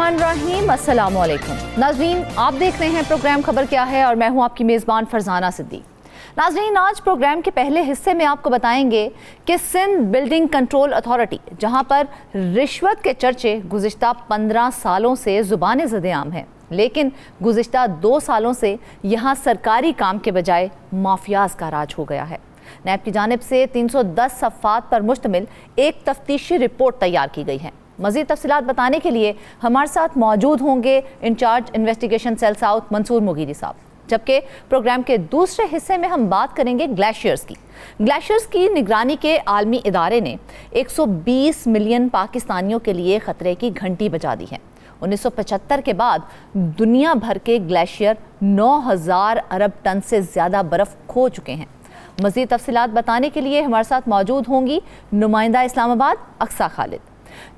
बिस्मिल्लाहिर्रहमानिर्रहीम, अस्सलाम वालेकुम। नाज़रीन, आप देख रहे हैं प्रोग्राम खबर क्या है और मैं हूं आपकी मेज़बान फरजाना सिद्दीक। नाज़रीन, आज प्रोग्राम के पहले हिस्से में आपको बताएंगे कि सिंध बिल्डिंग कंट्रोल अथॉरिटी, जहां पर रिश्वत के चर्चे गुज़िश्ता 15 सालों से ज़ुबान ज़द-ए-आम हैं, लेकिन गुज़िश्ता 2 सालों से यहाँ सरकारी काम के बजाय माफियाज का राज हो गया है। नैब की जानिब से 310 सफ़ात पर मुश्तमिल एक तफ्तीशी रिपोर्ट तैयार की गई है। मज़ीद तफसीलात बताने के लिए हमारे साथ मौजूद होंगे incharge investigation cell south Mansoor Mugiri साहब, जबकि प्रोग्राम के दूसरे हिस्से में हम बात करेंगे ग्लेशियर्स की। ग्लेशियर्स की निगरानी के आलमी इदारे ने 120 मिलियन पाकिस्तानियों के लिए ख़तरे की घंटी बजा दी है। 1975 के बाद दुनिया भर के ग्लेशियर 9000 अरब टन से ज़्यादा बर्फ़ खो चुके हैं। मज़ीद तफसीलात बताने के लिए हमारे साथ मौजूद होंगी नुमाइंदा इस्लामाबाद अक्सा खालिद,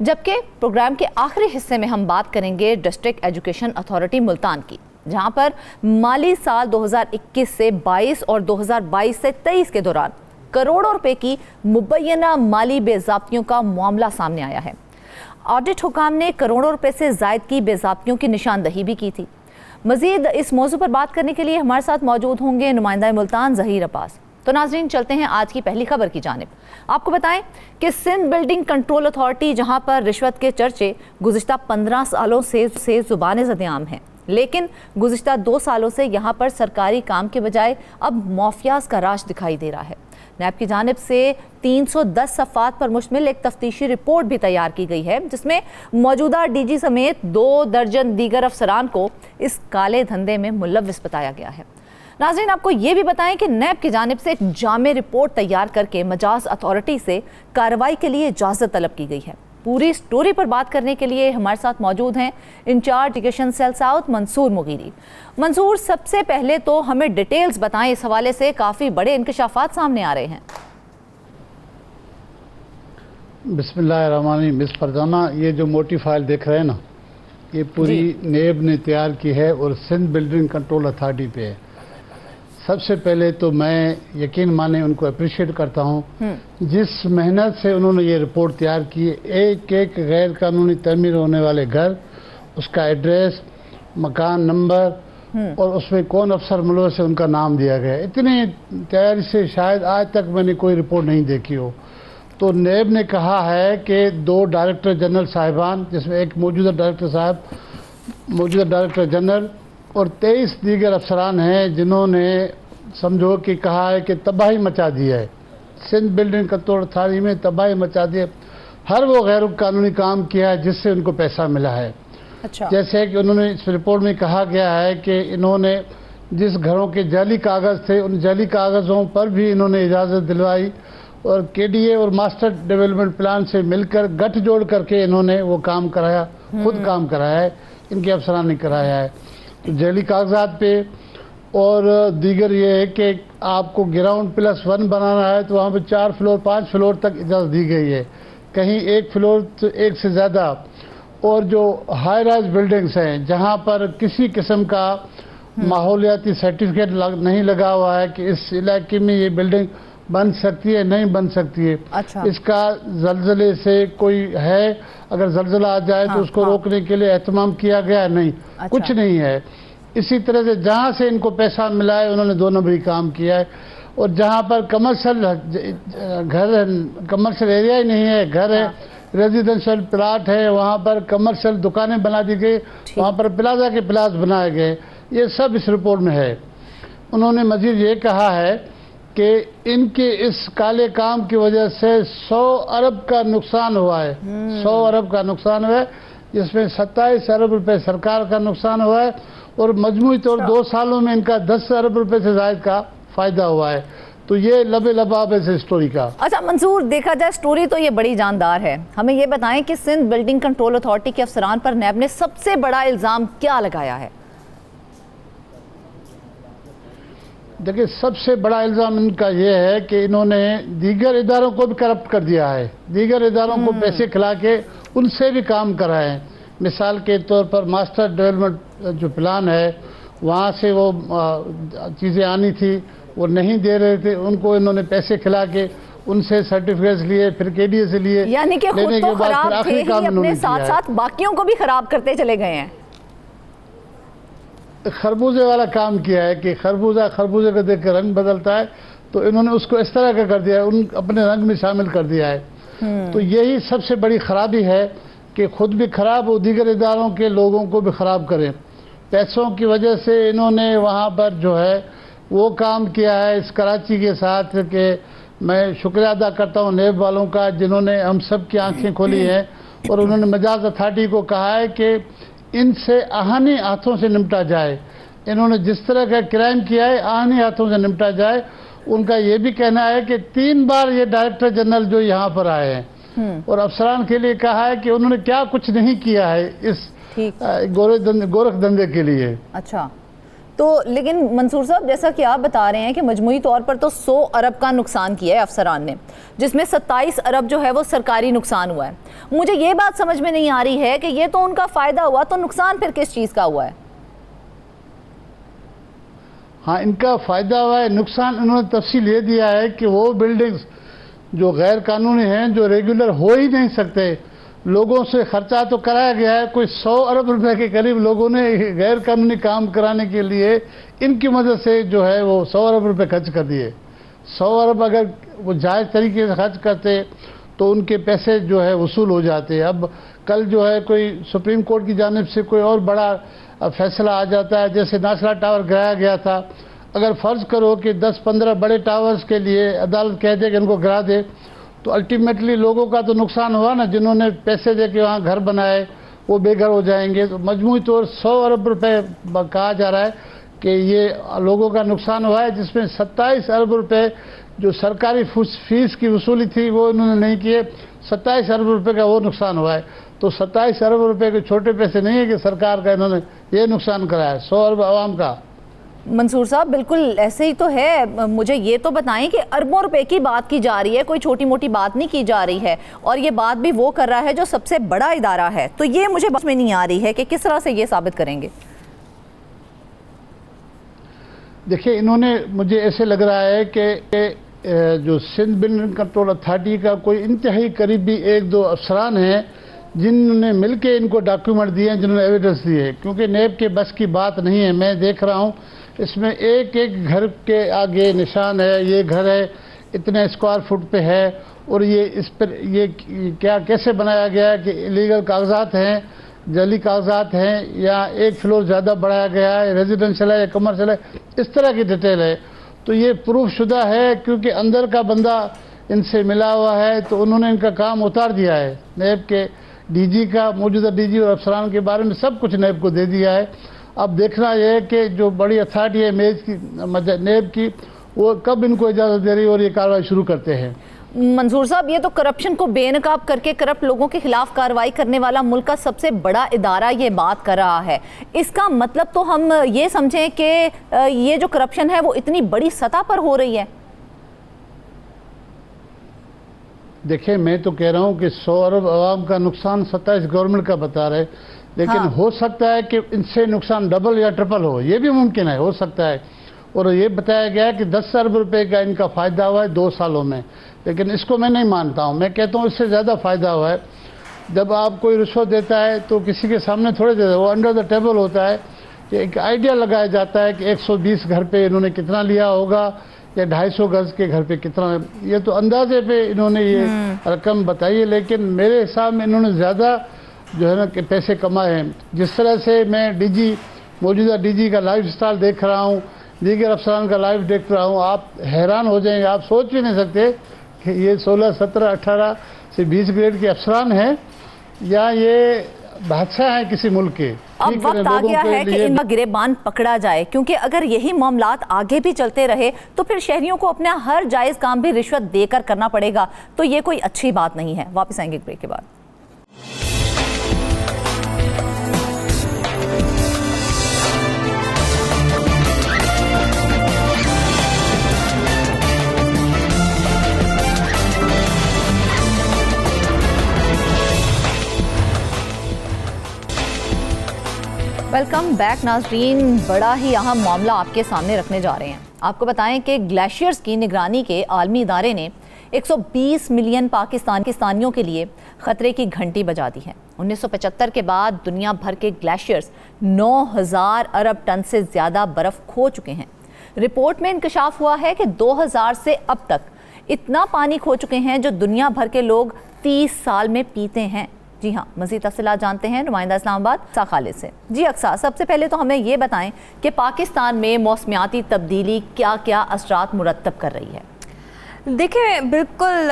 जबकि प्रोग्राम के आखिरी हिस्से में हम बात करेंगे डिस्ट्रिक्ट एजुकेशन अथॉरिटी मुल्तान की, जहां पर माली साल 2021 से 22 और 2022 से 23 के दौरान करोड़ों रुपए की मुबैना माली बेज़ाब्तियों का मामला सामने आया है। ऑडिट हुकाम ने करोड़ों रुपए से ज़ायद की बेज़ाब्तियों की निशानदही भी की थी। मज़ीद इस मौजू पर बात करने के लिए हमारे साथ मौजूद होंगे नुमाइंदा मुल्तान ज़हीर अब्बास। तो नाज़रीन, चलते हैं आज की पहली खबर की जानिब। आपको बताएं कि सिंध बिल्डिंग कंट्रोल अथॉरिटी, जहां पर रिश्वत के चर्चे गुज़िश्ता 15 सालों से ज़ुबान ज़द-ए-आम हैं, लेकिन गुज़िश्ता 2 सालों से यहां पर सरकारी काम के बजाय अब माफियाज का राज दिखाई दे रहा है। नैब की जानिब से 310 सफ़ात पर मुश्तमिल एक तफ्तीशी रिपोर्ट भी तैयार की गई है, जिसमें मौजूदा डीजी समेत 2 दर्जन दीगर अफसरान को इस काले धंधे में मुलव्विस बताया गया है। नाज़रीन, आपको ये भी बताएं कि नैब की जानिब से एक जामे रिपोर्ट तैयार करके मजाज अथॉरिटी से कार्रवाई के लिए इजाज़त तलब की गई है। पूरी स्टोरी पर बात करने के लिए हमारे साथ मौजूद हैं incharge education cell south Mansoor Mugiri. Mansoor, सबसे पहले तो हमें डिटेल्स बताएं, इस हवाले से काफ़ी बड़े इंकशाफात सामने आ रहे हैं। बिस्मिल्लाहिर्रहमानिर्रहीम। मिस फरजाना, ये जो मोटी फाइल देख रहे हैं ना, ये पूरी नेब ने तैयार की है और सिंध बिल्डिंग कंट्रोल अथॉरिटी पे है। सबसे पहले तो मैं यकीन माने उनको अप्रिशिएट करता हूँ, जिस मेहनत से उन्होंने ये रिपोर्ट तैयार की है। एक एक गैर कानूनी तमीर होने वाले घर, उसका एड्रेस, मकान नंबर और उसमें कौन अफसर मुलव्वस है उनका नाम दिया गया। इतनी तैयारी से शायद आज तक मैंने कोई रिपोर्ट नहीं देखी हो। तो नेब ने कहा है कि 2 डायरेक्टर जनरल साहिबान, जिसमें एक मौजूदा डायरेक्टर साहब, मौजूदा डायरेक्टर जनरल और 23 दीगर अफसरान हैं, जिन्होंने समझो कि कहा है कि तबाही मचा दी है। सिंध बिल्डिंग कंट्रोल अथॉरिटी में तबाही मचा दी है। हर वो गैर कानूनी काम किया है जिससे उनको पैसा मिला है। अच्छा। जैसे कि उन्होंने इस रिपोर्ट में कहा गया है कि इन्होंने जिस घरों के जाली कागज़ थे, उन जाली कागज़ों पर भी इन्होंने इजाज़त दिलवाई और KDA और मास्टर डेवलपमेंट प्लान से मिलकर गठजोड़ करके इन्होंने वो काम कराया, खुद काम कराया है, इनके अफसरान ने कराया है। तो जाली कागजात पे और दीगर ये है कि आपको ग्राउंड +1 बनाना है तो वहाँ पे 4 फ्लोर 5 फ्लोर तक इजाज़त दी गई है, कहीं 1 फ्लोर तो 1 से ज़्यादा। और जो हाई राइज बिल्डिंग्स हैं, जहाँ पर किसी किस्म का माहौलियाती सर्टिफिकेट नहीं लगा हुआ है कि इस इलाके में ये बिल्डिंग बन सकती है, नहीं बन सकती है। अच्छा। इसका जल्जले से कोई है, अगर जल्जला आ जाए तो उसको रोकने के लिए एहतमाम किया गया है? नहीं। अच्छा। कुछ नहीं है। इसी तरह से जहाँ से इनको पैसा मिला है उन्होंने 2 नंबरी काम किया है। और जहाँ पर कमर्शियल घर, कमर्शियल एरिया ही नहीं है, घर है, रेजिडेंशियल प्लाट है, वहाँ पर कमर्शियल दुकानें बना दी गई, वहाँ पर प्लाजा के प्लाज बनाए गए। ये सब इस रिपोर्ट में है। उन्होंने मजीद ये कहा है कि इनके इस काले काम की वजह से 100 अरब का नुकसान हुआ है। 100 अरब का नुकसान हुआ है, जिसमें 27 अरब रुपए सरकार का नुकसान हुआ है और मजमूई तौर 2 सालों में इनका 10 अरब रुपए से ज़ायद का फ़ायदा हुआ है। तो ये लबे लबाब है स्टोरी का। अच्छा मंसूर, देखा जाए स्टोरी तो ये बड़ी जानदार है। हमें ये बताएं कि सिंध बिल्डिंग कंट्रोल अथॉरिटी के अफसरान पर नैब ने सबसे बड़ा इल्ज़ाम क्या लगाया है? देखिए, सबसे बड़ा इल्ज़ाम इनका ये है कि इन्होंने दीगर इदारों को भी करप्ट कर दिया है, दीगर इदारों को पैसे खिला के उनसे भी काम कराए हैं। मिसाल के तौर पर मास्टर डेवलपमेंट जो प्लान है, वहाँ से वो चीज़ें आनी थी, वो नहीं दे रहे थे, उनको इन्होंने पैसे खिला के उनसे सर्टिफिकेट्स लिए, फिर केडीए से लिए, यानी कि खुद लेने तो के बाद फिर खराब थे आखिरी ही, काम अपने इन्होंने साथ किया है। साथ बाकियों को भी खराब करते चले गए हैं। खरबूजे वाला काम किया है कि खरबूजे को देख कर रंग बदलता है, तो इन्होंने उसको इस तरह का कर दिया है, उन अपने रंग में शामिल कर दिया है। तो यही सबसे बड़ी खराबी है कि खुद भी खराब हो, दीगर इदारों के लोगों को भी खराब करें। पैसों की वजह से इन्होंने वहाँ पर जो है वो काम किया है इस कराची के साथ कि मैं शुक्रिया अदा करता हूँ नेब वालों का, जिन्होंने हम सब की आंखें खोली हैं और उन्होंने मजाज अथॉरिटी को कहा है कि इनसे आहानी हाथों से निपटा जाए। इन्होंने जिस तरह का क्राइम किया है आहानी हाथों से निपटा जाए। उनका ये भी कहना है कि 3 बार ये डायरेक्टर जनरल जो यहाँ पर आए हैं और अफसरान के लिए कहा है कि उन्होंने क्या कुछ नहीं किया है इस गोरख धंधे के लिए। अच्छा, तो लेकिन मंसूर साहब, जैसा कि आप बता रहे हैं कि मजमूई तौर पर तो 100 अरब का नुकसान किया है अफसरान ने, जिसमें 27 अरब जो है वो सरकारी नुकसान हुआ है। मुझे ये बात समझ में नहीं आ रही है कि ये तो उनका फ़ायदा हुआ, तो नुकसान फिर किस चीज़ का हुआ है? हाँ, इनका फ़ायदा हुआ है। नुकसान इन्होंने तफसील ये दिया है कि वो बिल्डिंग्स जो गैर कानूनी हैं, जो रेगुलर हो ही नहीं सकते, लोगों से खर्चा तो कराया गया है, कोई 100 अरब रुपए के करीब लोगों ने गैर कानूनी काम कराने के लिए इनकी मदद से जो है वो 100 अरब रुपए खर्च कर दिए। 100 अरब अगर वो जायज़ तरीके से खर्च करते तो उनके पैसे जो है वसूल हो जाते। अब कल जो है कोई सुप्रीम कोर्ट की जानिब से कोई और बड़ा फैसला आ जाता है, जैसे नासरा टावर गिराया गया था। अगर फ़र्ज़ करो कि 10-15 बड़े टावर्स के लिए अदालत कह दे कि इनको गिरा दे, तो अल्टीमेटली लोगों का तो नुकसान हुआ ना, जिन्होंने पैसे दे के वहाँ घर बनाए वो बेघर हो जाएंगे। तो मजमूई तौर 100 अरब रुपए कहा जा रहा है कि ये लोगों का नुकसान हुआ है, जिसमें 27 अरब रुपए जो सरकारी फीस की वसूली थी वो इन्होंने नहीं किए। 27 अरब रुपए का वो नुकसान हुआ है। तो 27 अरब रुपए के छोटे पैसे नहीं है कि सरकार का इन्होंने ये नुकसान कराया, 100 अरब आवाम का। मंसूर साहब, बिल्कुल ऐसे ही तो है। मुझे ये तो बताएं कि अरबों रुपए की बात की जा रही है, कोई छोटी मोटी बात नहीं की जा रही है, और ये बात भी वो कर रहा है जो सबसे बड़ा इदारा है। तो ये मुझे समझ में नहीं आ रही है कि किस तरह से ये साबित करेंगे। देखिए, इन्होंने, मुझे ऐसे लग रहा है कि जो सिंध बिल्डिंग कंट्रोल अथॉरिटी का कोई इंतहाई करीबी 1-2 अफसरान हैं जिन्होंने मिलके इनको डॉक्यूमेंट दिए हैं, जिन्होंने एविडेंस दिए, क्योंकि नेब के बस की बात नहीं है। मैं देख रहा हूँ इसमें एक एक घर के आगे निशान है, ये घर है इतने स्क्वायर फुट पे है, और ये इस पर ये क्या कैसे बनाया गया है कि इलीगल कागजात हैं, जली कागजात हैं, या एक फ्लोर ज़्यादा बढ़ाया गया है, रेजिडेंशियल है या कमर्शियल है, इस तरह की डिटेल है। तो ये प्रूफ शुदा है, क्योंकि अंदर का बंदा इनसे मिला हुआ है, तो उन्होंने इनका काम उतार दिया है। नेब के डीजी का, मौजूदा डीजी और अफसरान के बारे में सब कुछ नेब को दे दिया है। अब देखना यह है कि जो बड़ी अथॉरिटी है नेब की, वो कब इनको इजाज़त दे रही है और ये कार्रवाई शुरू करते हैं। मंसूर साहब, ये तो करप्शन को बेनकाब करके करप्ट लोगों के खिलाफ कार्रवाई करने वाला मुल्क का सबसे बड़ा इदारा ये बात कर रहा है। इसका मतलब तो हम ये समझें कि ये जो करप्शन है वो इतनी बड़ी सतह पर हो रही है। देखिए, मैं तो कह रहा हूँ कि 100 अरब आवाम का नुकसान 27 गवर्नमेंट का बता रहे, लेकिन हाँ। हो सकता है कि इनसे नुकसान डबल या ट्रिपल हो, ये भी मुमकिन है, हो सकता है। और ये बताया गया है कि 10 अरब रुपए का इनका फ़ायदा हुआ है 2 सालों में, लेकिन इसको मैं नहीं मानता हूँ। मैं कहता हूँ इससे ज़्यादा फ़ायदा हुआ है। जब आप कोई रिश्वत देता है तो किसी के सामने थोड़े देता है, वो अंडर द टेबल होता है। कि एक आइडिया लगाया जाता है कि 120 घर पे इन्होंने कितना लिया होगा, या 250 गज के घर पे कितना, ये तो अंदाजे पे इन्होंने ये रकम बताई है। लेकिन मेरे हिसाब में इन्होंने ज़्यादा जो है ना कि पैसे कमाए हैं। जिस तरह से मैं डीजी, मौजूदा डीजी का लाइफ स्टाइल देख रहा हूँ, दीगर अफसरान का लाइफ देख रहा हूँ, आप हैरान हो जाएंगे। आप सोच भी नहीं सकते कि ये 16, 17, 18 से 20 ग्रेड के अफसरान हैं, या ये बादशाह हैं किसी मुल्क के। अब वक्त आ गया है कि इनका गिरेबान पकड़ा जाए, क्योंकि अगर यही मामलात आगे भी चलते रहे तो फिर शहरियों को अपना हर जायज़ काम भी रिश्वत देकर करना पड़ेगा। तो ये कोई अच्छी बात नहीं है। वापस आएंगे ब्रेक के बाद। वेलकम बैक नाज़रीन। बड़ा ही अहम मामला आपके सामने रखने जा रहे हैं। आपको बताएं कि ग्लेशियर्स की निगरानी के आलमी इदारे ने 120 मिलियन पाकिस्तानियों के लिए खतरे की घंटी बजा दी है। 1975 के बाद दुनिया भर के ग्लेशियर्स 9000 अरब टन से ज़्यादा बर्फ़ खो चुके हैं। रिपोर्ट में इंकशाफ हुआ है कि 2000 से अब तक इतना पानी खो चुके हैं जो दुनिया भर के लोग 30 साल में पीते हैं। जी हाँ, मज़ीद तफसीलात जानते हैं नुमाइंदा इस्लामाबाद अक्सा खालिद से। जी अक्सा, सबसे पहले तो हमें ये बताएं कि पाकिस्तान में मौसमियाती तब्दीली क्या क्या असरात मुरतब कर रही है। देखिए, बिल्कुल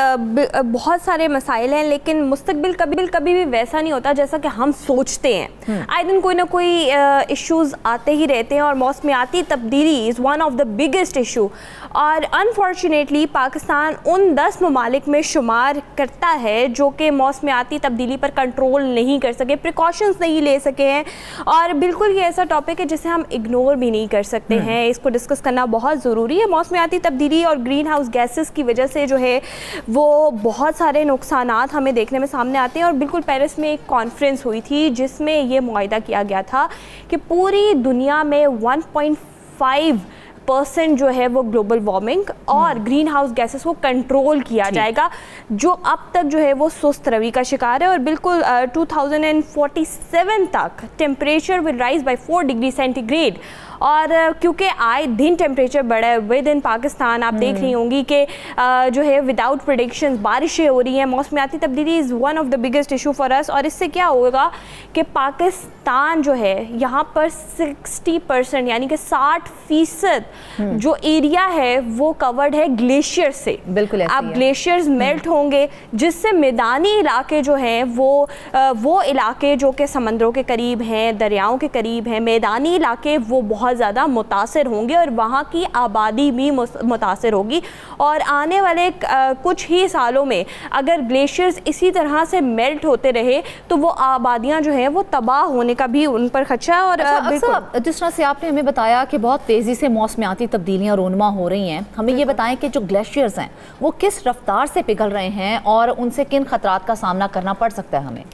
बहुत सारे मसाइल हैं, लेकिन मुस्तकबिल कभी भी वैसा नहीं होता जैसा कि हम सोचते हैं। आए दिन कोई ना कोई इश्यूज़ आते ही रहते हैं और मौसमियाती तब्दीली is one of the biggest issue. और अनफॉर्चुनेटली पाकिस्तान उन 10 ममालिक में शुमार करता है जो कि मौसमियाती तब्दीली पर कंट्रोल नहीं कर सके, प्रिकॉशंस नहीं ले सके हैं। और बिल्कुल ये ऐसा टॉपिक है जिसे हम इग्नोर भी नहीं कर सकते हैं, इसको डिस्कस करना बहुत ज़रूरी है। मौसमियाती तब्दीली और ग्रीन हाउस गैसेस की वजह से जो है वो बहुत सारे नुकसानात हमें देखने में सामने आते हैं। और बिल्कुल पेरिस में एक कॉन्फ्रेंस हुई थी जिसमें ये मुआहिदा किया गया था कि पूरी दुनिया में 1.5% जो है वो ग्लोबल वार्मिंग और ग्रीन हाउस गैसेस को कंट्रोल किया जाएगा, जो अब तक जो है वो सुस्त रवि का शिकार है। और बिल्कुल 2047 तक temperature will rise by 4 degree centigrade. और क्योंकि आए दिन टेम्परेचर बढ़ा है विद इन पाकिस्तान, आप देख रही होंगी कि जो है विदाउट प्रेडिक्शंस बारिशें हो रही हैं। मौसमियाती तब्दीली is one of the biggest issue for us. और इससे क्या होगा कि पाकिस्तान जो है यहाँ पर 60% यानी कि 60% जो एरिया है वो कवर्ड है ग्लेशियर से। बिल्कुल अब ग्लेशियर्स मेल्ट होंगे जिससे मैदानी इलाके जो हैं वो इलाके जो कि समंदरों के करीब हैं, दरियाओं के करीब हैं, मैदानी इलाके वो बहुत ज़्यादा मुतासिर होंगे और वहाँ की आबादी भी मुतासिर होगी। और आने वाले कुछ ही सालों में अगर ग्लेशियर्स इसी तरह से मेल्ट होते रहे तो वो आबादियाँ जो हैं वो तबाह होने का भी उन पर खदशा है। और अच्छा, जिस तरह से आपने हमें बताया कि बहुत तेज़ी से मौसमियाती तब्दीलियाँ रोनमा हो रही हैं, हमें ये बताएं कि जो ग्लेशियर्स हैं वो किस रफ्तार से पिघल रहे हैं और उनसे किन खतरात का सामना करना पड़ सकता है हमें।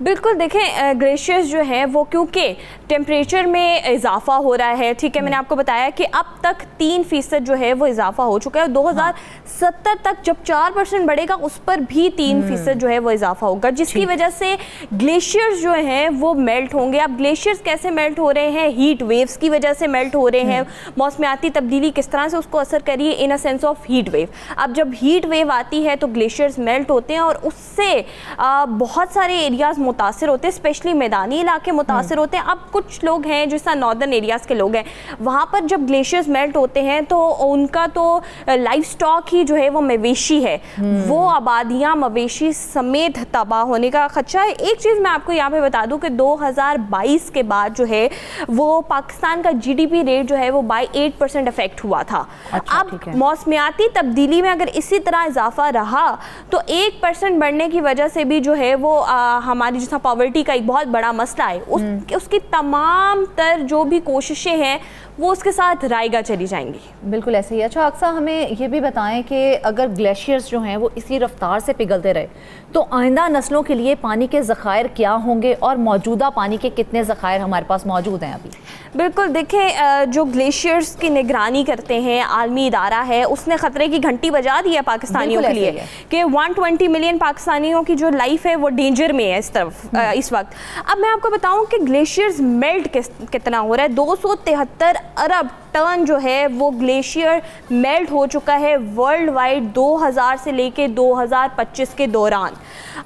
बिल्कुल, देखें ग्लेशियर्स जो हैं वो क्योंकि टेम्परेचर में इजाफा हो रहा है, ठीक है, मैंने आपको बताया कि अब तक 3% जो है वो इजाफा हो चुका है। 2070 तक जब 4% बढ़ेगा उस पर भी 3% जो है वो इजाफा होगा, जिसकी वजह से ग्लेशियर्स जो हैं वो मेल्ट होंगे। अब ग्लेशियर्स कैसे मेल्ट हो रहे हैं? हीट वेव्स की वजह से मेल्ट हो रहे हैं। मौसमियाती तब्दीली किस तरह से उसको असर करिए in a sense of heat wave. अब जब हीट वेव आती है तो ग्लेशियर्स मेल्ट होते हैं और उससे बहुत सारे एरियाज मुतासिर होते हैं, स्पेशली मैदानी इलाके मुतासिर होते हैं। अब कुछ लोग हैं जैसा नॉर्दर्न एरियाज़ के लोग हैं, वहाँ पर जब ग्लेशियर्स मेल्ट होते हैं तो उनका तो लाइफ स्टॉक ही जो है वो मवेशी है, वो आबादियाँ मवेशी समेत तबाह होने का खदशा है। एक चीज़ मैं आपको यहाँ पे बता दूँ कि 2022 के बाद जो है वो पाकिस्तान का GDP रेट जो है वो बाई 8% अफेक्ट हुआ था। अब मौसमियाती तब्दीली में अगर इसी तरह इजाफा रहा तो 1% बढ़ने की वजह से भी जो है वो हमारी जिस पॉवर्टी का एक बहुत बड़ा मसला है उसकी तमाम तर जो भी कोशिशें हैं वो उसके साथ रायगा चली जाएंगी। बिल्कुल ऐसे ही। अच्छा अक्सा, हमें ये भी बताएं कि अगर ग्लेशियर्स जो हैं वो इसी रफ्तार से पिघलते रहे तो आइंदा नस्लों के लिए पानी के ज़खायर क्या होंगे और मौजूदा पानी के कितने ज़खायर हमारे पास मौजूद हैं अभी? बिल्कुल, देखें जो ग्लेशियर्स की निगरानी करते हैं आलमी इदारा है, उसने ख़तरे की घंटी बजा दी है पाकिस्तानियों के लिए कि 120 मिलियन पाकिस्तानियों की जो लाइफ है वो डेंजर में है इस वक्त। अब मैं आपको बताऊं कि ग्लेशियर्स मेल्ट कितना हो रहा है। 273 अरब टन जो है वो ग्लेशियर मेल्ट हो चुका है वर्ल्ड वाइड 2000 से लेके 2025 के दौरान।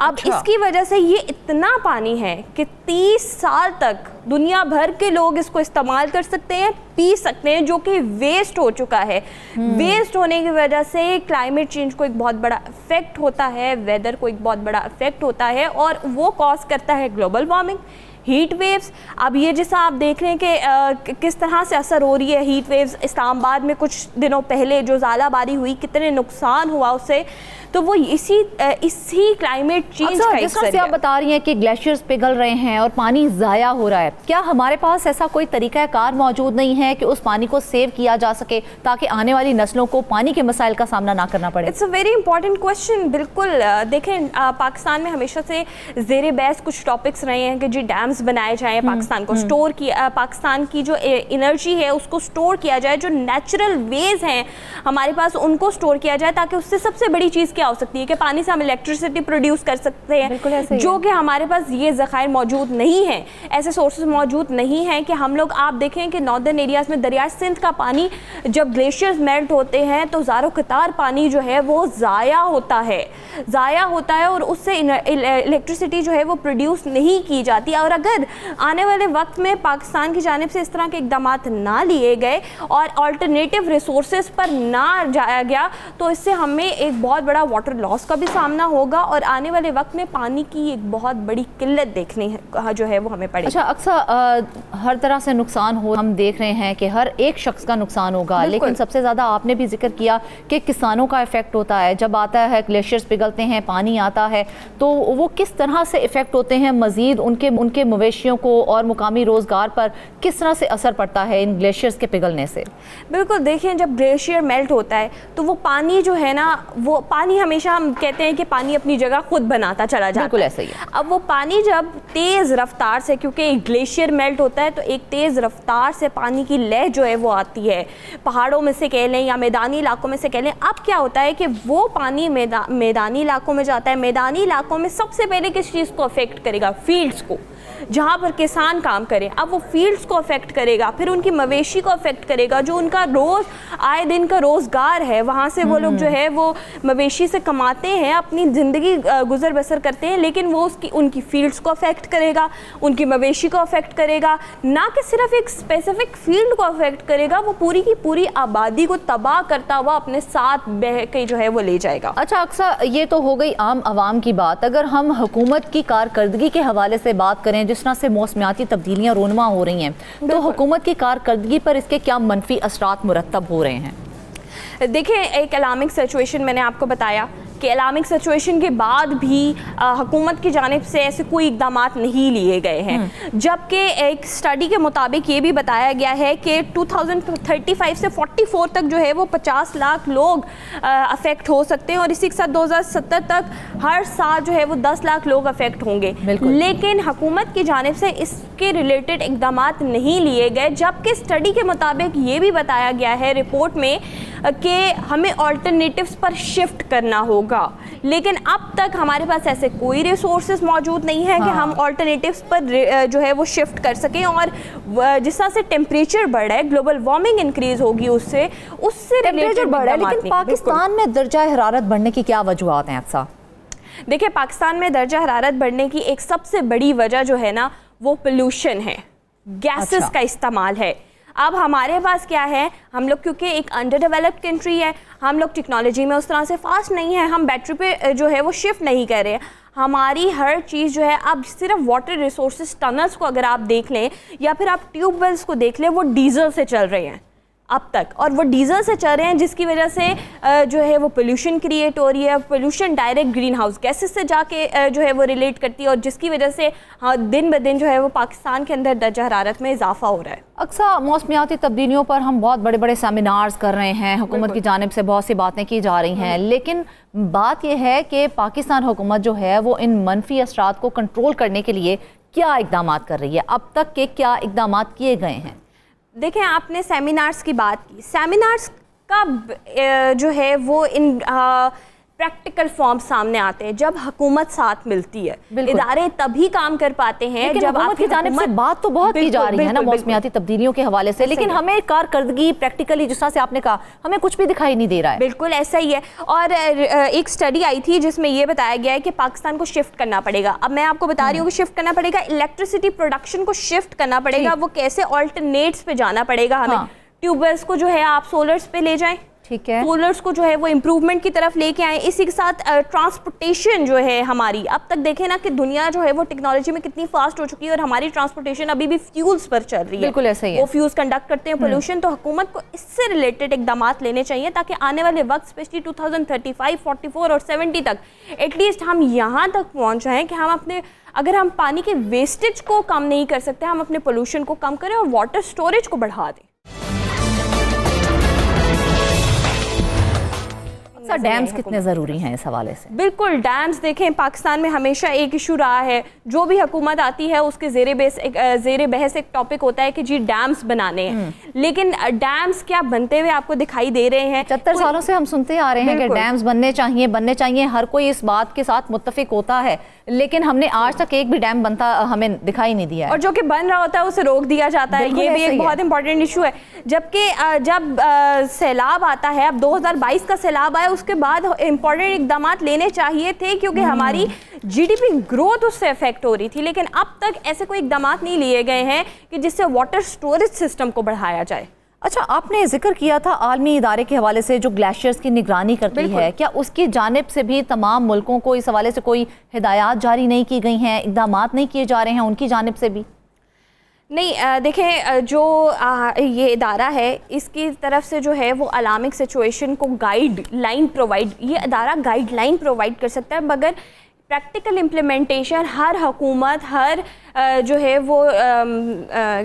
अब इसकी वजह से ये इतना पानी है कि 30 साल तक दुनिया भर के लोग इसको इस्तेमाल कर सकते हैं, पी सकते हैं, जो कि वेस्ट हो चुका है। वेस्ट होने की वजह से क्लाइमेट चेंज को एक बहुत बड़ा इफेक्ट होता है, वेदर को एक बहुत बड़ा इफेक्ट होता है और वो कॉज करता है ग्लोबल वार्मिंग, हीट वेव्स। अब ये जैसा आप देख रहे हैं कि किस तरह से असर हो रही है हीट वेव्स। इस्लामाबाद में कुछ दिनों पहले जो ज़ालाबारी हुई, कितने नुकसान हुआ उससे, तो वो इसी क्लाइमेट चेंज का जिस तरह से आप बता रही हैं कि ग्लेशियर्स पिघल रहे हैं और पानी ज़ाया हो रहा है, क्या हमारे पास ऐसा कोई तरीक़ाकार मौजूद नहीं है कि उस पानी को सेव किया जा सके ताकि आने वाली नस्लों को पानी के मसाइल का सामना ना करना पड़े? It's a very important question. बिल्कुल, देखें पाकिस्तान में हमेशा से ज़ेरे बहस कुछ टॉपिक्स रहे हैं कि जी डैम्स डैम्स बनाए जाएं पाकिस्तान को स्टोर किया, पाकिस्तान की जो एनर्जी है उसको स्टोर किया जाए, जो नेचुरल वेज हैं हमारे पास उनको स्टोर किया जाए, ताकि उससे सबसे बड़ी चीज़ क्या हो सकती है कि पानी से हम इलेक्ट्रिसिटी प्रोड्यूस कर सकते हैं, जो कि हमारे पास ये ज़खायर मौजूद नहीं है, ऐसे सोर्सेज मौजूद नहीं हैं कि हम लोग, आप देखें कि नॉर्दर्न एरियाज़ में दरिया सिंध का पानी जब ग्लेशियर्स मेल्ट होते हैं तो ज़ारो कतार पानी जो है वो ज़ाया होता है और उससे इलेक्ट्रिसिटी जो है वो प्रोड्यूस नहीं की जाती। और अगर आने वाले वक्त में पाकिस्तान की जानिब से इस तरह के इक़दाम ना लिए गए और अल्टरनेटिव रिसोर्सेज पर ना जाया गया तो इससे हमें एक बहुत बड़ा वाटर लॉस का भी सामना होगा और आने वाले वक्त में पानी की एक बहुत बड़ी किल्लत देखने जो है वो हमें पड़ेगी। अच्छा, अक्सर हर तरह से नुकसान हो, हम देख रहे हैं कि हर एक शख्स का नुकसान होगा, लेकिन सबसे ज़्यादा आपने भी जिक्र किया कि किसानों का इफेक्ट होता है। जब आता है ग्लेशियर्स पिघलते हैं, पानी आता है, तो वो किस तरह से इफेक्ट होते हैं, मज़ीद उनके मवेशियों को और मुकामी रोज़गार पर किस तरह से असर पड़ता है इन ग्लेशियर्स के पिघलने से? बिल्कुल, देखिए जब ग्लेशियर मेल्ट होता है तो वो पानी जो है ना, वो पानी हमेशा हम कहते हैं कि पानी अपनी जगह खुद बनाता चला जाता है। बिल्कुल ऐसा ही है। अब वो पानी जब तेज़ रफ्तार से, क्योंकि ग्लेशियर मेल्ट होता है तो एक तेज़ रफ्तार से पानी की लहर जो है वो आती है, पहाड़ों में से कह लें या मैदानी इलाकों में से कह लें। अब क्या होता है कि वो पानी मैदानी इलाकों में जाता है, मैदानी इलाकों में सबसे पहले किस चीज़ को अफेक्ट करेगा? फील्ड्स को, जहाँ पर किसान काम करें। अब वो फील्ड्स को अफेक्ट करेगा, फिर उनकी मवेशी को अफेक्ट करेगा, जो उनका रोज़ आए दिन का रोज़गार है, वहाँ से वो लोग जो है वो मवेशी से कमाते हैं, अपनी ज़िंदगी गुजर बसर करते हैं, लेकिन वो उनकी फील्ड्स को अफेक्ट करेगा, उनकी मवेशी को अफेक्ट करेगा, ना कि सिर्फ एक स्पेसिफिक फील्ड को अफेक्ट करेगा, वो पूरी की पूरी आबादी को तबाह करता हुआ अपने साथ बह के जो है वो ले जाएगा। अच्छा, अक्सर ये तो हो गई आम आवाम की बात। अगर हम हुकूमत की कारकर्दगी के हवाले से बात करें, जिस तरह से मौसमियाती तब्दीलियां रोनुमा हो रही हैं, तो हुकूमत की कारकर्दगी पर इसके क्या मनफी असरात मुरतब हो रहे हैं? देखिए, एक एलार्मिंग सिचुएशन मैंने आपको बताया कि एलार्मिंग सिचुएशन के बाद भी हुकूमत की जानिब से ऐसे कोई इक़दाम नहीं लिए गए हैं, जबकि एक स्टडी के मुताबिक ये भी बताया गया है कि 2035 से 44 तक जो है वो 50 लाख लोग अफेक्ट हो सकते हैं और इसी के साथ 2070 तक हर साल जो है वो 10 लाख लोग अफेक्ट होंगे। लेकिन हुकूमत की जानिब से इसके रिलेटेड इक़दाम नहीं लिए गए, जबकि स्टडी के मुताबिक ये भी बताया गया है रिपोर्ट में कि हमें ऑल्टरनेटिव्स पर शिफ्ट करना होगा, लेकिन अब तक हमारे पास ऐसे कोई रिसोर्सेज मौजूद नहीं है कि हम ऑल्टरनेटिव्स पर जो है वो शिफ्ट कर सकें। और जिस तरह से टेम्परेचर बढ़ रहा है, ग्लोबल वार्मिंग इंक्रीज होगी, उससे टेम्परेचर बढ़ रहा है, लेकिन पाकिस्तान में दर्जा हरारत बढ़ने की क्या वजूहात हैं? अक्सर देखिए, पाकिस्तान में दर्जा हरारत बढ़ने की एक सबसे बड़ी वजह जो है ना वो पोल्यूशन है, गैसेस का इस्तेमाल है। अब हमारे पास क्या है, हम लोग क्योंकि एक अंडर डेवलप्ड कंट्री है, हम लोग टेक्नोलॉजी में उस तरह से फास्ट नहीं है, हम बैटरी पे जो है वो शिफ्ट नहीं कर रहे हैं। हमारी हर चीज़ जो है, अब सिर्फ वाटर रिसोर्सेज टनल्स को अगर आप देख लें या फिर आप ट्यूबवेल्स को देख लें, वो डीजल से चल रहे हैं अब तक, और वो डीजल से चल रहे हैं, जिसकी वजह से जो है वो पोल्यूशन क्रिएट हो रही है। Pollution direct green house gases से जाके जो है वो रिलेट करती है, और जिसकी वजह से दिन ब दिन जो है वो पाकिस्तान के अंदर दर्जा हरारत में इजाफा हो रहा है। अक्सर मौसमियाती तब्दीलियों पर हम बहुत बड़े बड़े सेमिनार्स कर रहे हैं, हुकूमत की जानिब से बहुत सी बातें की जा रही हैं, लेकिन बात यह है कि पाकिस्तान हुकूमत जो है वो इन मनफी असरात को कंट्रोल करने के लिए क्या इक़दाम कर रही है? अब तक के क्या इक़दाम किए गए हैं? देखें, आपने सेमिनार्स की बात की, सेमिनार्स का जो है वो इन प्रैक्टिकल फॉर्म सामने आते हैं जब हुकूमत साथ मिलती है। इदारे तभी काम कर पाते हैं जब हुकूमत की जानिब से बात तो बहुत की जा रही है ना मौसमियाती तब्दीलियों के हवाले से, लेकिन हमें कारकर्दगी प्रैक्टिकली जिस तरह से आपने कहा हमें कुछ भी दिखाई नहीं दे रहा है। बिल्कुल ऐसा ही है, और एक स्टडी आई थी जिसमें यह बताया गया है कि पाकिस्तान को शिफ्ट करना पड़ेगा। अब मैं आपको बता रही हूँ कि शिफ्ट करना पड़ेगा, इलेक्ट्रिसिटी प्रोडक्शन को शिफ्ट करना पड़ेगा, वो कैसे ऑल्टरनेट्स पे जाना पड़ेगा हमें। ट्यूबवेल्स को जो है आप सोलर्स पे ले जाएं, ठीक है, सोलर्स को जो है वो इम्प्रूवमेंट की तरफ लेके आए। इसी के साथ ट्रांसपोर्टेशन जो है हमारी, अब तक देखें ना कि दुनिया जो है वो टेक्नोलॉजी में कितनी फास्ट हो चुकी है और हमारी ट्रांसपोर्टेशन अभी भी फ्यूल्स पर चल रही है। बिल्कुल ऐसा ही है, वो फ्यूल्स कंडक्ट करते हैं पोल्यूशन। तो हुकूमत को इससे रिलेटेड इकदाम लेने चाहिए ताकि आने वाले वक्त स्पेशली 2035, 44 और 70 तक एटलीस्ट हम यहाँ तक पहुँच जाएँ कि हम अपने, अगर हम पानी के वेस्टेज को कम नहीं कर सकते, हम अपने पोल्यूशन को कम करें और वाटर स्टोरेज को बढ़ा दें। अच्छा, डैम्स कितने ज़रूरी हैं इस हवाले से? बिल्कुल, डैम्स देखें, पाकिस्तान में हमेशा एक इशू रहा है, जो भी हुकूमत आती है उसके ज़ेरे बहस एक टॉपिक होता है कि जी डैम्स बनाने हैं, लेकिन डैम्स क्या बनते हुए आपको दिखाई दे रहे हैं? 70 सालों से हम सुनते आ रहे हैं कि डैम्स बनने चाहिए, हर कोई इस बात के साथ मुत्तफिक होता है, लेकिन हमने आज तक एक भी डैम बनता हमें दिखाई नहीं दिया है। और जो कि बन रहा होता है उसे रोक दिया जाता है, ये भी एक बहुत इंपॉर्टेंट इशू है। जबकि जब सैलाब आता है, अब 2022 का सैलाब आया, उसके बाद इंपॉर्टेंट इकदाम लेने चाहिए थे, क्योंकि हमारी जीडीपी ग्रोथ उससे अफेक्ट हो रही थी, लेकिन अब तक ऐसे कोई इकदाम नहीं लिए गए हैं कि जिससे वाटर स्टोरेज सिस्टम को बढ़ाया जाए। अच्छा, आपने जिक्र किया था आलमी इदारे के हवाले से जो ग्लेशियर्स की निगरानी करती है, क्या उसकी जानिब से भी तमाम मुल्कों को इस हवाले से कोई हिदायत जारी नहीं की गई हैं, इकदाम नहीं किए जा रहे हैं उनकी जानिब से भी? नहीं, देखें, जो ये इदारा है इसकी तरफ से जो है वो अलार्मिंग सिचुएशन को गाइडलाइन प्रोवाइड, ये इदारा गाइडलाइन प्रोवाइड कर सकता है, मगर प्रैक्टिकल इम्प्लीमेंटेशन हर हुकूमत, हर जो है वो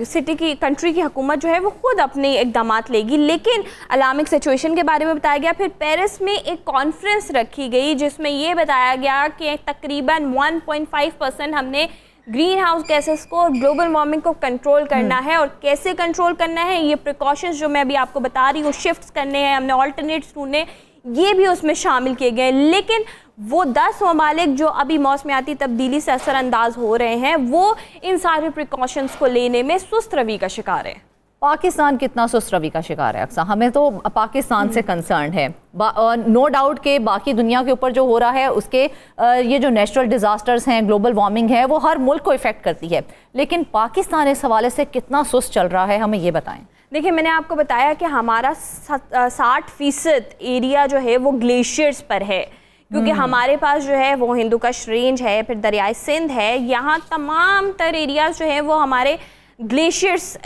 सिटी की, कंट्री की हुकूमत जो है वो खुद अपने इकदाम लेगी। लेकिन अलार्मिंग सिचुएशन के बारे में बताया गया। फिर पेरिस में एक कॉन्फ्रेंस रखी गई जिसमें ये बताया गया कि तकरीबन 1.5% हमने ग्रीन हाउस गैसेस को और ग्लोबल वार्मिंग को कंट्रोल करना है। और कैसे कंट्रोल करना है, ये प्रिकॉशंस जो मैं अभी आपको बता रही हूँ, शिफ्ट्स करने हैं, हमने ऑल्टरनेट्स ढूंढने, ये भी उसमें शामिल किए गए। लेकिन वो 10 ममालिक जो अभी मौसमियाती तब्दीली से असरअंदाज हो रहे हैं, वो इन सारे प्रिकॉशंस को लेने में सुस्त रवि का शिकार है। पाकिस्तान कितना सुस्त रवि का शिकार है? अक्सर हमें तो पाकिस्तान से कंसर्न है, नो डाउट के बाकी दुनिया के ऊपर जो हो रहा है उसके ये जो नेचुरल डिज़ास्टर्स हैं, ग्लोबल वार्मिंग है, वो हर मुल्क को इफ़ेक्ट करती है, लेकिन पाकिस्तान इस हवाले से कितना सुस्त चल रहा है, हमें ये बताएं। देखिए, मैंने आपको बताया कि हमारा 60% एरिया जो है वो ग्लेशियर्स पर है, क्योंकि हमारे पास जो है वो हिंदुकुश रेंज है, फिर दरियाए सिंध है, यहाँ तमाम तर एरियाज जो है वो हमारे ग्लेशियर्स,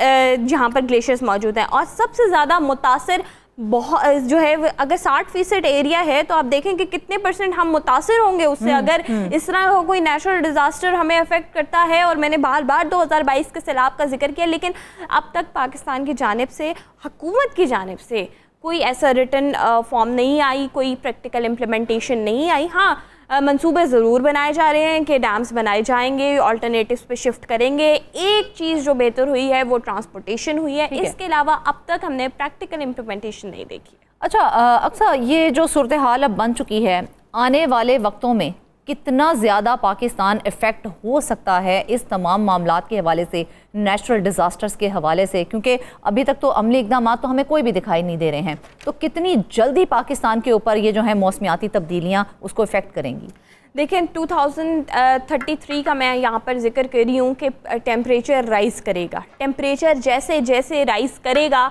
जहाँ पर ग्लेशियर्स मौजूद हैं। और सबसे ज़्यादा मुतासिर बहुत जो है, अगर 60% एरिया है तो आप देखें कि कितने % हम मुतासिर होंगे उससे, अगर इस तरह का कोई नेचुरल डिज़ास्टर हमें अफेक्ट करता है। और मैंने बार बार 2022 के सैलाब का जिक्र किया, लेकिन अब तक पाकिस्तान की जानिब से, हुकूमत की जानिब से कोई ऐसा रिटन फॉर्म नहीं आई, कोई प्रैक्टिकल इम्प्लीमेंटेशन नहीं आई। हाँ, मंसूबे ज़रूर बनाए जा रहे हैं कि डैम्स बनाए जाएंगे, ऑल्टरनेटिव्स पे शिफ्ट करेंगे। एक चीज़ जो बेहतर हुई है वो ट्रांसपोर्टेशन हुई है, इसके अलावा अब तक हमने प्रैक्टिकल इम्प्लीमेंटेशन नहीं देखी है। अच्छा, अक्सर ये जो सूरत हाल अब बन चुकी है, आने वाले वक्तों में कितना ज़्यादा पाकिस्तान इफ़ेक्ट हो सकता है इस तमाम मामलात के हवाले से, नेचुरल डिज़ास्टर्स के हवाले से, क्योंकि अभी तक तो अमली इक़दाम तो हमें कोई भी दिखाई नहीं दे रहे हैं, तो कितनी जल्दी पाकिस्तान के ऊपर ये जो है मौसमियाती तब्दीलियाँ उसको इफ़ेक्ट करेंगी? देखें, 2033 का मैं यहाँ पर जिक्र कर रही हूँ कि टेम्परेचर राइज़ करेगा। टेम्परेचर जैसे जैसे राइज़ करेगा,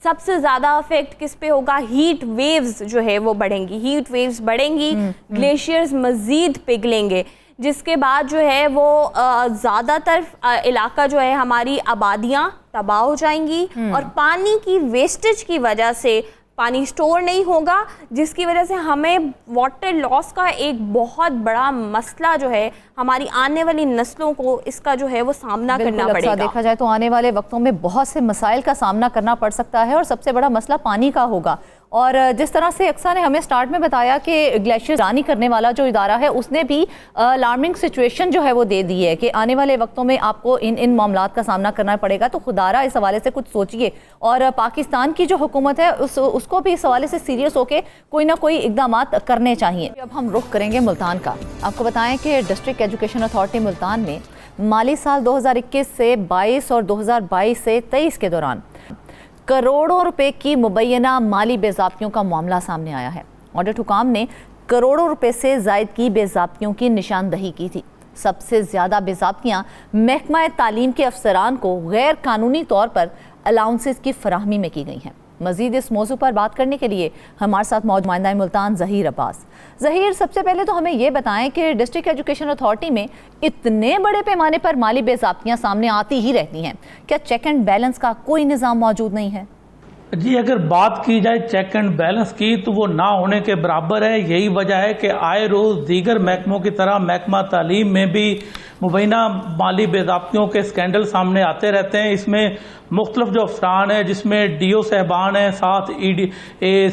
सबसे ज़्यादा इफेक्ट किस पे होगा? हीट वेव्स जो है वो बढ़ेंगी, हीट वेव्स बढ़ेंगी, ग्लेशियर्स मज़ीद पिघलेंगे, जिसके बाद जो है वो ज़्यादातर इलाका जो है, हमारी आबादियाँ तबाह हो जाएंगी। और पानी की वेस्टेज की वजह से पानी स्टोर नहीं होगा, जिसकी वजह से हमें वाटर लॉस का एक बहुत बड़ा मसला जो है, हमारी आने वाली नस्लों को इसका जो है वो सामना करना पड़ेगा। देखा जाए तो आने वाले वक्तों में बहुत से मसाइल का सामना करना पड़ सकता है और सबसे बड़ा मसला पानी का होगा। और जिस तरह से अक्सर ने हमें स्टार्ट में बताया कि ग्लेशियर रानी करने वाला जो इदारा है उसने भी अलार्मिंग सिचुएशन जो है वो दे दी है कि आने वाले वक्तों में आपको इन मामलात का सामना करना पड़ेगा। तो खुदारा इस हवाले से कुछ सोचिए, और पाकिस्तान की जो हुकूमत है उसको भी इस हवाले से सीरियस होकर कोई ना कोई इकदाम करने चाहिए। अब हम रुख करेंगे मुल्तान का। आपको बताएं कि डिस्ट्रिक्ट एजुकेशन अथॉरिटी मुल्तान में माली साल 2021 से 22 और 2022 से 23 के दौरान करोड़ों रुपए की मुबैना माली बेज़ाब्तियों का मामला सामने आया है। ऑडिट हुकाम ने करोड़ों रुपए से ज़ायद की बेज़ाब्तियों की निशानदही की थी। सबसे ज़्यादा बेज़ाब्तियाँ महकमा तालीम के अफसरान को गैर कानूनी तौर पर अलाउंसेस की फराहमी में की गई हैं। मज़ीद इस मौजू पर बात करने के लिए हमारे साथ मौजूद नुमाइंदा मुल्तान ज़हीर अब्बास। ज़हीर, सबसे पहले तो हमें ये बताएं कि डिस्ट्रिक्ट एजुकेशन अथॉरिटी में इतने बड़े पैमाने पर माली बेज़ाब्तियाँ सामने आती ही रहती हैं, क्या चेक एंड बैलेंस का कोई निज़ाम मौजूद नहीं है? जी, अगर बात की जाए चेक एंड बैलेंस की तो वो ना होने के बराबर है। यही वजह है कि आए रोज़ दीगर महकमों की तरह महकमा तालीम में भी मुबैना माली बेज़ाब्तियों के स्कैंडल सामने आते रहते हैं। इसमें मुख्तलिफ जो अफसरान हैं, जिसमें DO साहबान हैं, साथ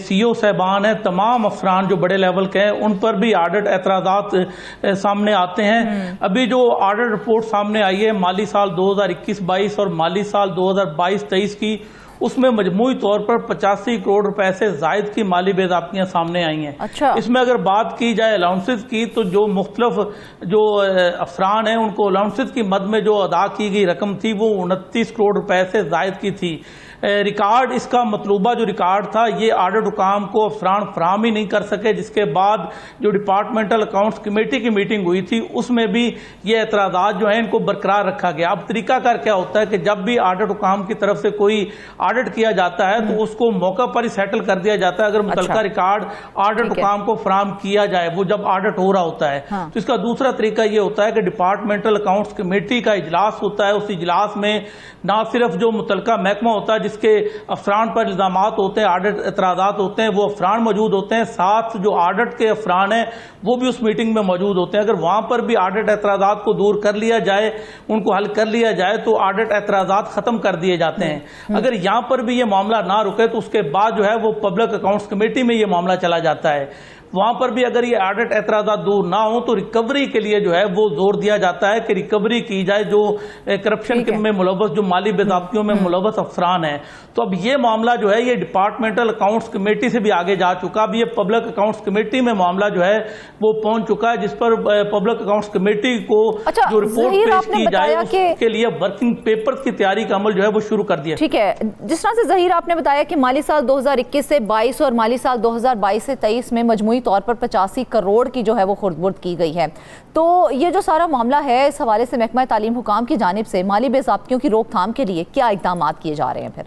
CO साहबान हैं, तमाम अफसरान जो बड़े लेवल के हैं, उन पर भी ऑडिट एतराज़ात सामने आते हैं। अभी जो ऑडिट रिपोर्ट सामने आई है माली साल 2021-22 और माली साल 2022-23 की, उसमें मजमूई तौर पर 85 करोड़ रुपए से जायद की माली बेज़ाब्तियां सामने आई हैं। अच्छा। इसमें अगर बात की जाए अलाउंसेस की, तो जो मुख्तलिफ जो अफसरान हैं उनको अलाउंसेस की मद में जो अदा की गई रकम थी वो 29 करोड़ रुपए से जायद की थी। रिकॉर्ड इसका मतलूबा जो रिकॉर्ड था ये ऑडिट हुकाम को अफसरान फराहम ही नहीं कर सके, जिसके बाद जो डिपार्टमेंटल अकाउंट्स कमेटी की मीटिंग हुई थी उसमें भी ये एतराज़ात जो हैं इनको बरकरार रखा गया। अब तरीकाकार क्या होता है कि जब भी ऑडिट हुकाम की तरफ से कोई ऑडिट किया जाता है तो उसको मौका पर ही सेटल कर दिया जाता है अगर मुतलका रिकॉर्ड ऑडिट हुकाम को फराहम किया जाए, वो जब ऑडिट हो रहा होता है। हाँ। तो इसका दूसरा तरीका ये होता है कि डिपार्टमेंटल अकाउंट्स कमेटी का इजलास होता है। उस इजलास में ना सिर्फ जो मुतलका महकमा होता है जिसके अफसरान पर इल्जामात होते हैं, ऑडिट एतराज़ात होते हैं, वो अफसरान मौजूद होते हैं, साथ जो ऑडिट के अफसरान हैं वो भी उस मीटिंग में मौजूद होते हैं। अगर वहां पर भी ऑडिट एतराज़ात को दूर कर लिया जाए, उनको हल कर लिया जाए, तो ऑडिट एतराज़ात खत्म कर दिए जाते हैं। अगर यहां पर भी ये मामला ना रुके तो उसके बाद जो है वो पब्लिक अकाउंट्स कमेटी में ये मामला चला जाता है। वहां पर भी अगर ये ऑडिट एतराज़ात दूर ना हो तो रिकवरी के लिए जो है वो जोर दिया जाता है कि रिकवरी की जाए जो करप्शन में मुलव्वस, जो माली बेज़ाब्तियों में मुलव्वस अफसरान हैं। तो अब ये मामला जो है ये डिपार्टमेंटल अकाउंट्स कमेटी से भी आगे जा चुका। अब ये पब्लिक अकाउंट्स कमेटी में मामला जो है वो पहुंच चुका है, जिस पर पब्लिक अकाउंट्स कमेटी को जो रिपोर्ट पेश की जाए उसके लिए वर्किंग पेपर की तैयारी का अमल जो है वो शुरू कर दिया। ठीक है, जिस तरह से ज़हीर आपने बताया कि माली साल 2021 से 22 और माली साल 2022 से 23 में मजमूई तौर पर 85 करोड़ की जो है वो खुर्द-बुर्द की गई है। तो ये जो सारा मामला है, इस हवाले से महकमा तालीम हुकाम की जानिब से माली बेज़ाब्तियों की रोकथाम के लिए क्या इक़दाम किए जा रहे हैं? फिर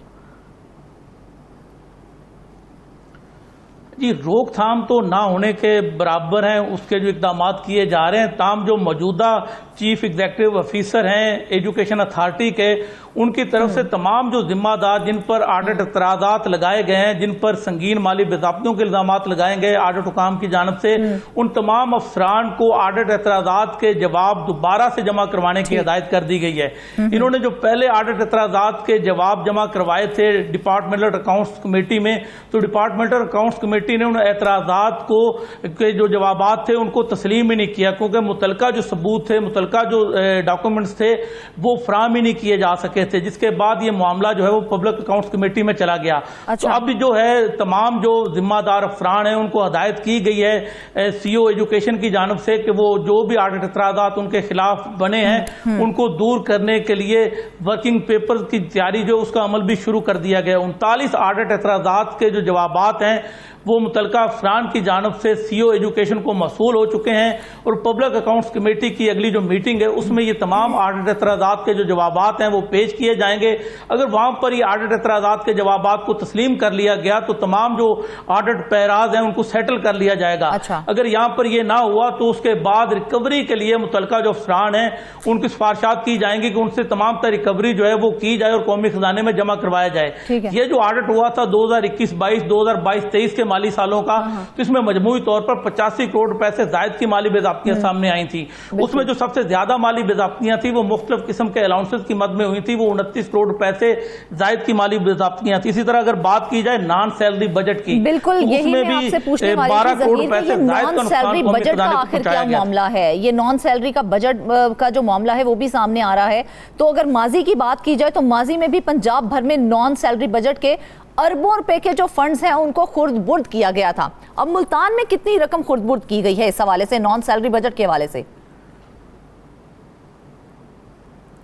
जी, रोकथाम तो ना होने के बराबर हैं उसके जो इक़दाम किए जा रहे हैं। ताम जो मौजूदा चीफ एग्जीक्यूटिव ऑफिसर हैं एजुकेशन अथॉरिटी के, उनकी तरफ से तमाम जो जिम्मेदार जिन पर ऑडिट एतराज़ात लगाए गए हैं, जिन पर संगीन माली बेज़ाब्तियों के इल्जामात लगाए गए ऑडिट हुकाम की जानिब से, उन तमाम अफसरान को ऑडिट एतराज़ात के जवाब दोबारा से जमा करवाने की हिदायत कर दी गई है। इन्होंने जो पहले ऑडिट एतराज़ात के जवाब जमा करवाए थे डिपार्टमेंटल अकाउंट्स कमेटी में, तो डिपार्टमेंटल अकाउंट्स कमेटी ने उन एतराज़ात को के जो जवाबात थे उनको तस्लीम ही नहीं किया, क्योंकि मुतलका जो सबूत थे, मुतलका जो डॉक्यूमेंट्स थे वो फराहम ही नहीं किए जा सके थे, जिसके बाद ये मामला जो है वो पब्लिक अकाउंट्स कमेटी में चला गया। अच्छा। तो अब जो है तमाम जो जिम्मेदार अफसरान हैं उनको हिदायत की गई है CO एजुकेशन की जानिब से कि वो जो भी ऑडिट एतराज़ात उनके खिलाफ बने हैं उनको दूर करने के लिए वर्किंग पेपर की तैयारी जो उसका अमल भी शुरू कर दिया गया। 39 ऑडिट एतराज़ात के जो जवाबात हैं वो मुतलका अफसरान की जानिब से CO एजुकेशन को मसूल हो चुके हैं और पब्लिक अकाउंट्स कमेटी की अगली जो मीटिंग है उसमें ये तमाम ऑडिट एतराज़ात के जो जवाबात हैं वो पेश किए जाएंगे। अगर वहां पर ये ऑडिट एतराज़ात के जवाबात को तस्लीम कर लिया गया तो तमाम जो ऑडिट पैराज हैं उनको सेटल कर लिया जाएगा। अच्छा। अगर यहाँ पर ये ना हुआ तो उसके बाद रिकवरी के लिए मुतलका जो अफसरान हैं उनकी सिफारिशात की जाएंगी कि उनसे तमाम तरह रिकवरी जो है वो की जाए और कौमी खजाने में जमा करवाया जाए। ये जो ऑडिट हुआ था 2021-22, 2022-23 के माली सालों का, तो इसमें मजमूई तौर पर 85 करोड़ रुपए से जायद की माली बेज़ाब्तियां सामने आई थी। उसमें जो सबसे ज्यादा माली बेज़ाब्तियां थी वो मुख्तलिफ किस्म के अलाउंसेस की मद में हुई थी, वो 29 करोड़ रुपए से जायद की माली बेज़ाब्तियां थी। इसी तरह अगर बात की जाए नॉन सैलरी बजट की, बिल्कुल तो यही मैं आपसे पूछने वाली थी, 12 करोड़ रुपए से नॉन सैलरी बजट का आखिर क्या मामला है? ये नॉन सैलरी का बजट का जो मामला है वो भी सामने आ रहा है। तो अगर माजी की बात की जाए तो माजी में भी पंजाब भर में नॉन सैलरी बजट के अरबों रुपए के जो फंड्स हैं उनको खुर्द-बुर्द किया गया था। अब मुल्तान में कितनी रकम खुर्द-बुर्द की गई है इस हवाले से, नॉन सैलरी बजट के हवाले से?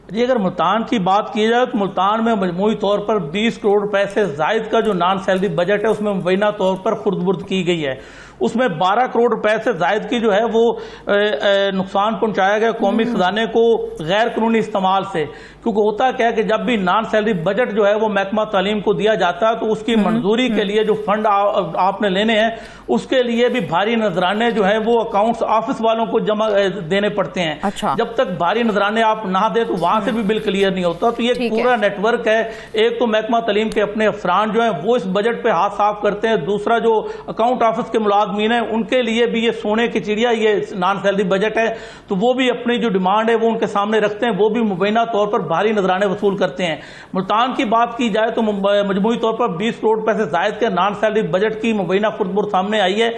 जी, अगर मुल्तान की बात की जाए तो मुल्तान में मजमूई तौर पर 20 करोड़ रुपए से जायद का जो नॉन सैलरी बजट है उसमें मुबैना तौर पर खुर्द-बुर्द की गई है। उसमें 12 करोड़ रुपए से जायद की जो है वो नुकसान पहुंचाया गया कौमी खजाने को गैर कानूनी इस्तेमाल से। क्योंकि होता क्या है कि जब भी नॉन सैलरी बजट जो है वो महकमा तालीम को दिया जाता है तो उसकी मंजूरी के लिए जो फंड आपने लेने हैं उसके लिए भी भारी नजराने जो है वो अकाउंट्स ऑफिस वालों को जमा देने पड़ते हैं। अच्छा। जब तक भारी नजराने आप ना दे तो वहां वहां से भी बिल क्लियर नहीं होता। तो ये पूरा नेटवर्क है। एक तो महकमा तालीम के अपने अफसरान जो है वो इस बजट पे हाथ साफ करते हैं, दूसरा जो अकाउंट ऑफिस के मुलाजमीन है उनके लिए भी ये सोने की चिड़िया, ये नॉन सैलरी बजट है, तो वो भी अपनी जो डिमांड है वो उनके सामने रखते हैं, वो भी मुबैना तौर पर भारी नजराने वसूल करते हैं। मुल्तान की बात की जाए तो मजमूई तौर पर 20 करोड़ रुपए से जायद के नॉन सैलरी बजट की मुबैना खुर्द सामने आई है।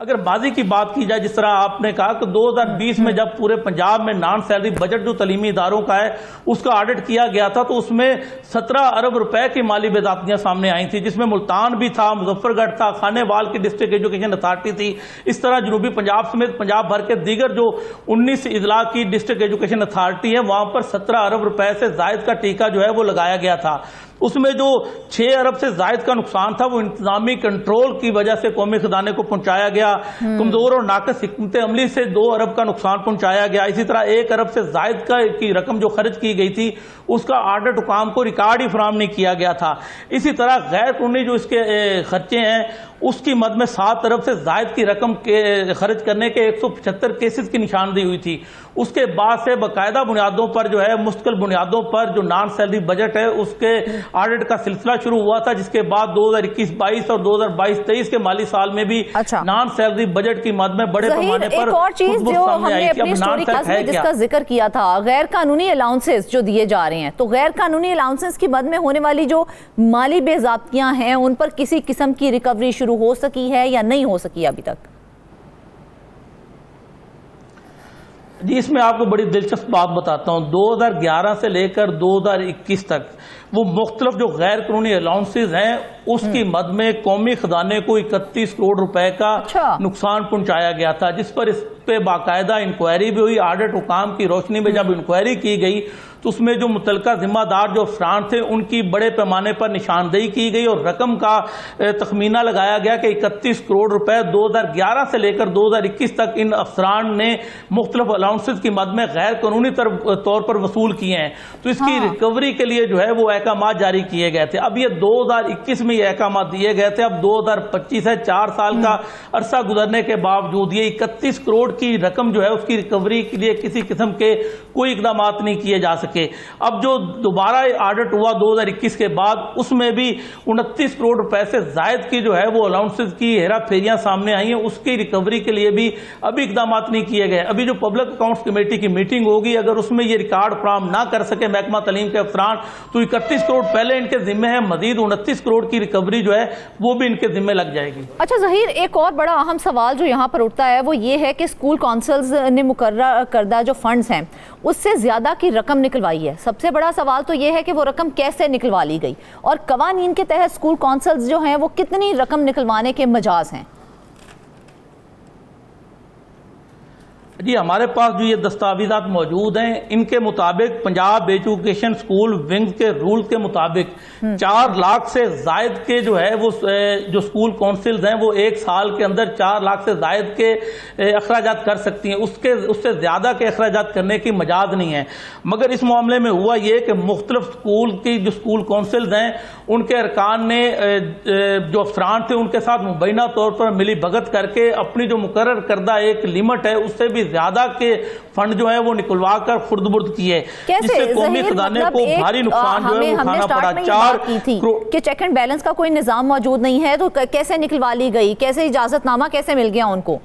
अगर बाजी की बात की जाए, जिस तरह आपने कहा कि 2020 में जब पूरे पंजाब में नॉन सैलरी बजट जो तलीमी इदारों का है उसका ऑडिट किया गया था, तो उसमें 17 अरब रुपए की माली बेदातियां सामने आई थी, जिसमें मुल्तान भी था, मुजफ्फरगढ़ था, खानेवाल की डिस्ट्रिक्ट एजुकेशन अथॉरिटी थी। इस तरह जनूबी पंजाब समेत पंजाब भर के दीगर जो 19 इजला की डिस्ट्रिक्ट एजुकेशन अथॉरिटी है वहां पर 17 अरब रुपए से जायद का टीका जो है वो लगाया गया था। उसमें जो 6 अरब से जायद का नुकसान था वो इंतजामी कंट्रोल की वजह से कौमी खजाने को पहुंचाया गया। कमजोर और नाकस हिकमत अमली से 2 अरब का नुकसान पहुंचाया गया। इसी तरह 1 अरब से जायद की रकम जो खर्च की गई थी उसका ऑडिट हुकाम को रिकॉर्ड ही फराहम नहीं किया गया था। इसी तरह गैर कानूनी जो इसके खर्चे हैं उसकी मद में 7 अरब से जायद की रकम के खर्च करने के 175 केसेस की निशानदेही हुई थी। उसके बाद से बाकायदा बुनियादों पर जो है मुस्तकिल बुनियादों पर जो नॉन सैलरी बजट है उसके ऑडिट का सिलसिला शुरू हुआ था, जिसके बाद 2021-22 और 2022-23 के माली साल में भी नॉन सैलरी बजट की मद में बड़े पैमाने पर एक और चीज जो हमने अपनी स्टोरी में जिसका जिक्र किया था, गैर कानूनी अलाउंसेस जो दिए जा रहे हैं, तो गैर कानूनी अलाउंसेस की मद में होने वाली जो माली बेज़ाब्तियां हैं उन पर किसी किस्म की रिकवरी शुरू हो सकी है या नहीं हो सकी अभी तक? जी, इसमें आपको बड़ी दिलचस्प बात बताता हूं। 2011 से लेकर 2021 तक वो मुख्तलिफ जो गैर कानूनी अलाउंसेज हैं उसकी मद में कौमी खजाने को 31 करोड़ रुपए का नुकसान पहुंचाया गया था, जिस पर इस पे बाकायदा इंक्वायरी भी हुई। ऑडिट हुकाम की रोशनी में जब इंक्वायरी की गई तो उसमें जो मुतलका जिम्मेदार जो अफसरान थे उनकी बड़े पैमाने पर निशानदेही की गई और रकम का तखमीना लगाया गया कि 31 करोड़ रुपए 2011 से लेकर 2021 तक इन अफसरान ने मुख्तलिफ अलाउंसेज की मद में गैर कानूनी तौर पर वसूल किए हैं। तो इसकी रिकवरी के लिए जो है वो अहकाम जारी किए गए थे। अब ये 2021 में ये अहकाम दिए गए थे। अब 2025 है, 4 साल का अरसा गुजरने के बावजूद ये 31 करोड़ की रकम जो है उसकी रिकवरी के लिए किसी किस्म के कोई इकदाम नहीं किए जा सके। अब जो दोबारा ऑडिट हुआ 2021 के बाद उसमें भी 29 करोड़ रुपए से जायद की जो है वो अलाउंसेज की हेरा फेरियां सामने आई हैं, उसकी रिकवरी के लिए भी अभी इकदाम नहीं किए गए। अभी जो पब्लिक अकाउंट्स कमेटी की मीटिंग होगी, अगर उसमें ये रिकॉर्ड फराहम ना कर सके महकमा तालीम के अफसरान तो 31 करोड़ पहले इनके जिम्मे है, मजीद 29 करोड़ की रिकवरी जो है वो भी इनके जिम्मे लग जाएगी। अच्छा ज़हीर, एक और बड़ा अहम सवाल जो यहाँ पर उठता है वो ये है कि स्कूल काउंसिल्स ने मुकर्रर करदा जो फंड्स हैं उससे ज्यादा की रकम निकलवाई है। सबसे बड़ा सवाल तो ये है कि वो रकम कैसे निकलवा ली गई और कवानीन के तहत स्कूल काउंसिल्स जो हैं वो कितनी रकम निकलवाने के मजाज हैं? जी, हमारे पास जो ये दस्तावेजात मौजूद हैं इनके मुताबिक पंजाब एजुकेशन स्कूल विंग के रूल के मुताबिक 4 लाख से जायद के जो है वो जो स्कूल काउंसिल्स हैं वो 1 साल के अंदर 4 लाख से जायद के अखराजात कर सकती हैं। उससे ज्यादा के अखराजात करने की मजाज नहीं है। मगर इस मामले में हुआ ये कि मुख्तलिफ स्कूल की जो स्कूल काउंसिल्स हैं उनके अरकान ने जो अफसरान थे उनके साथ मुबैना तौर पर मिली भगत करके अपनी जो मुकर्रर करदा एक लिमिट है उससे भी ज्यादा के फंड जो है वो निकलवा कर खुर्द-बुर्द किए, जिससे कौमी खजाने को भारी नुकसान जो है वो उठाना पड़ा। 4 कि चेक एंड बैलेंस का कोई निजाम मौजूद नहीं है तो कैसे निकलवा ली गई, कैसे इजाजतनामा कैसे मिल गया उनको?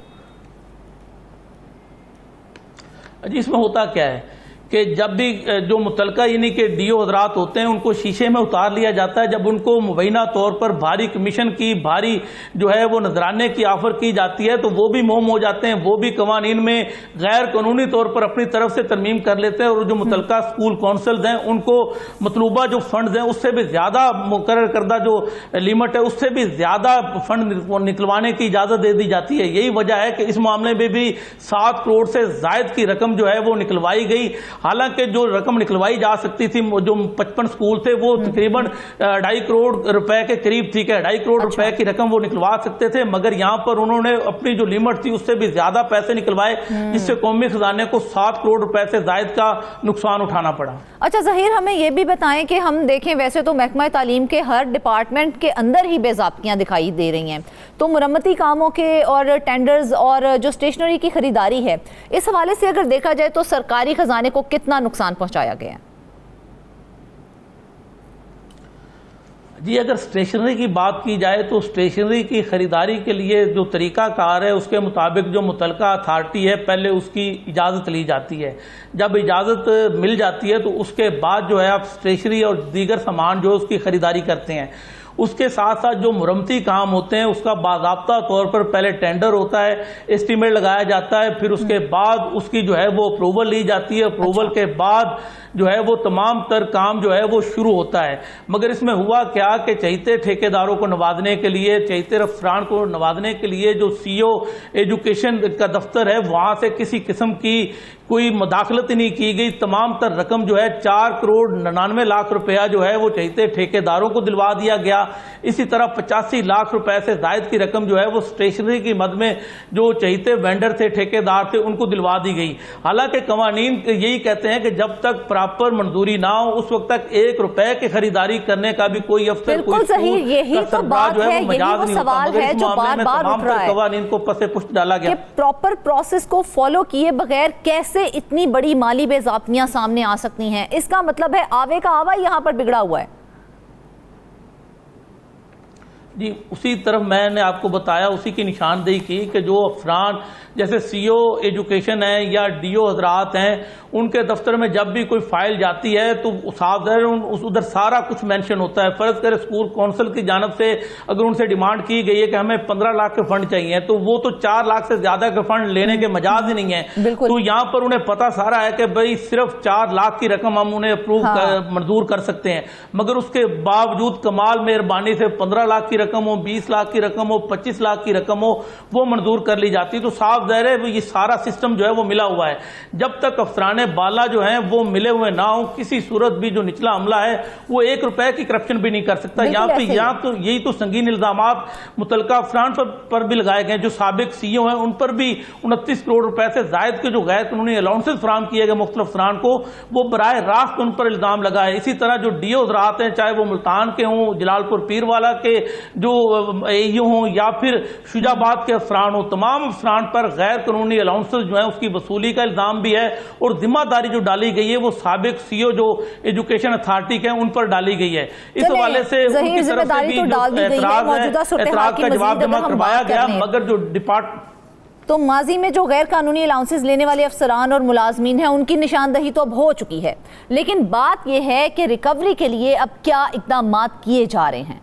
जी, इसमें होता क्या है कि जब भी जो मुतलका यानी कि डीओ हजरात होते हैं उनको शीशे में उतार लिया जाता है। जब उनको मुबैना तौर पर भारी कमीशन की भारी जो है वो नजराने की ऑफर की जाती है तो वो भी मोम हो जाते हैं, वो भी कवानीन में गैर कानूनी तौर पर अपनी तरफ से तरमीम कर लेते हैं और जो मुतलका स्कूल काउंसिल्स हैं उनको मतलूबा जो फंड हैं उससे भी ज्यादा मुकर्रर करदा जो लिमिट है उससे भी ज्यादा फंड निकलवाने की इजाजत दे दी जाती है। यही वजह है कि इस मामले में भी 7 करोड़ से जायद की रकम जो है वो निकलवाई गई। हालांकि जो रकम निकलवाई जा सकती थी, जो 55 स्कूल थे वो तकरीबन 2.5 करोड़ रुपए के करीब थी, 2.5 करोड़ रुपए की रकम वो निकलवा सकते थे, मगर यहाँ पर उन्होंने अपनी जो लिमिट थी उससे भी ज्यादा पैसे निकलवाए, जिससे कौमी खजाने को 7 करोड़ रुपए से जायद का नुकसान उठाना पड़ा। अच्छा ज़हीर, हमें ये भी बताएं कि हम देखें वैसे तो महकमा तालीम के हर डिपार्टमेंट के अंदर ही बेज़ाब्तियाँ दिखाई दे रही हैं, तो मुरम्मती कामों के और टेंडर्स और जो स्टेशनरी की खरीदारी है, इस हवाले से अगर देखा जाए तो सरकारी खजाने को कितना नुकसान पहुंचाया गया है? जी, अगर स्टेशनरी की बात की जाए तो स्टेशनरी की खरीदारी के लिए जो तरीकाकार है उसके मुताबिक जो मुतलका अथॉरिटी है पहले उसकी इजाज़त ली जाती है। जब इजाज़त मिल जाती है तो उसके बाद जो है आप स्टेशनरी और दीगर सामान जो है उसकी खरीदारी करते हैं। उसके साथ साथ जो मुरम्मती काम होते हैं उसका बाज़ाब्ता तौर पर पहले टेंडर होता है, एस्टीमेट लगाया जाता है, फिर उसके बाद उसकी जो है वो अप्रूवल ली जाती है। अप्रूवल के बाद जो है वो तमाम तर काम जो है वो शुरू होता है। मगर इसमें हुआ क्या कि चहीते ठेकेदारों को नवाजने के लिए, चहीते अफसरान को नवाजने के लिए जो सीओ एजुकेशन का दफ्तर है वहाँ से किसी किस्म की कोई मुदाखलत नहीं की गई। तमाम तर रकम जो है 4 करोड़ 99 लाख रुपया जो है वो चहीते ठेकेदारों को दिलवा दिया गया। इसी तरह 85 लाख रुपए से जायद की रकम जो है वो स्टेशनरी की मद में जो चहीते वेंडर थे, ठेकेदार थे, उनको दिलवा दी गई। हालांकि कवानीन यही कहते हैं कि जब तक प्रॉपर मंजूरी ना हो उस वक्त तक 1 रुपए की खरीदारी करने का भी कोई अफसर, बिल्कुल सही, यही तो बात है, यही वो सवाल है जो बार बार उठ रहा है। कवानीन को पसे पुष्ट डाला गया। प्रॉपर प्रोसेस को फॉलो किए बगैर कैसे इतनी बड़ी माली बेज़ाब्तियां सामने आ सकती हैं? इसका मतलब है आवे का आवा यहां पर बिगड़ा हुआ है। जी, उसी तरफ मैंने आपको बताया, उसी की निशानदेही की कि जो अफसरान जैसे सीओ एजुकेशन है या डीओ हजरात हैं, उनके दफ्तर में जब भी कोई फाइल जाती है तो साफ उधर सारा कुछ मेंशन होता है। फर्ज करें स्कूल कौंसिल की जानब से अगर उनसे डिमांड की गई है कि हमें 15 लाख के फंड चाहिए, तो वो तो 4 लाख से ज्यादा के फंड लेने के मजाज ही नहीं है। तो यहाँ पर उन्हें पता सारा है कि भाई सिर्फ 4 लाख की रकम हम उन्हें अप्रूव मंजूर कर सकते हैं, मगर उसके बावजूद कमाल मेहरबानी से 15 लाख की रकम हो, 20 लाख की रकम हो, 25 लाख की रकम हो, वो मंजूर कर ली जाती। तो साफ ज़ाहिर है ये सारा सिस्टम जो है वो मिला हुआ है। जब तक अफसराने बाला जो हैं वो मिले हुए ना हो, किसी सूरत भी जो निचला अमला है वो 1 रुपए की करप्शन भी नहीं कर सकता। यहाँ तो यही तो संगीन इल्जामात मुतलका अफसरान पर भी लगाए गए। जो साबिक सीईओ हैं उन पर भी 29 करोड़ रुपए से जायद के जो गैर कानूनी अलाउंसेस फराहम किए गए मुख्तलिफ अफसरान को, वो बराह रास्त उन पर इल्जाम लगाए। इसी तरह जो डीओ हज़रात हैं, चाहे वो मुल्तान के हों, जलालपुर पीरवाला के जो एईओ हों या फिर शुजाबाद के अफसरान हो, तमाम अफसरान पर गैर कानूनी अलाउंसेस जो है उसकी वसूली का इल्जाम भी है। और जिम्मेदारी जो डाली गई है वो साबिक सीईओ जो एजुकेशन अथॉरिटी के उन पर डाली गई है। इस हवाले से उनकी तरफ से भी जो एतराज का जवाब जमा करवाया गया, मगर जो तो माजी में जो गैर कानूनी अलाउंसेस लेने वाले अफसरान और मुलाजमीन हैं उनकी निशानदही तो अब हो चुकी है, लेकिन बात यह है कि रिकवरी के लिए अब क्या इक़दाम किए जा रहे हैं?